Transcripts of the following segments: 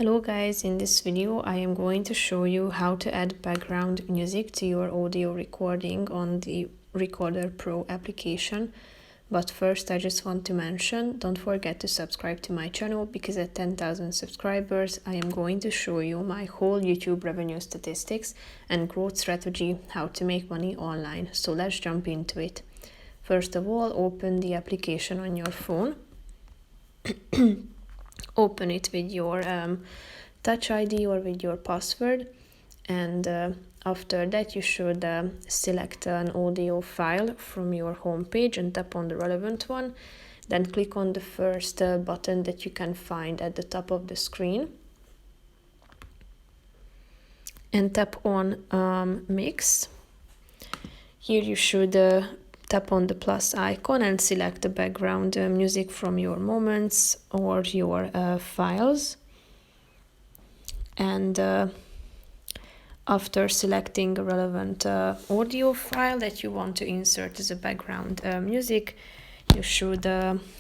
Hello guys, in this video I am going to show you how to add background music to your audio recording on the Recorder Pro application. But first I just want to mention, don't forget to subscribe to my channel because at 10,000 subscribers I am going to show you my whole YouTube revenue statistics and growth strategy, how to make money online. So let's jump into it. First of all, open the application on your phone. Open it with your Touch ID or with your password, and after that you should select an audio file from your home page and tap on the relevant one. Then click on the first button that you can find at the top of the screen and tap on Mix. Here you should tap on the plus icon and select the background music from your moments or your files. And after selecting a relevant audio file that you want to insert as a background music, you should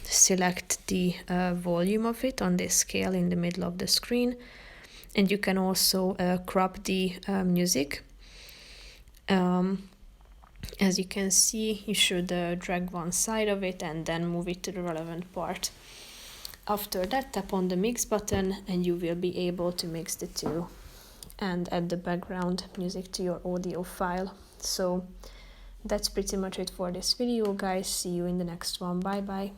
select the volume of it on this scale in the middle of the screen. And you can also crop the music. As you can see, you should drag one side of it and then move it to the relevant part. After that, tap on the mix button and you will be able to mix the two and add the background music to your audio file. So that's pretty much it for this video, guys. See you in the next one. Bye bye.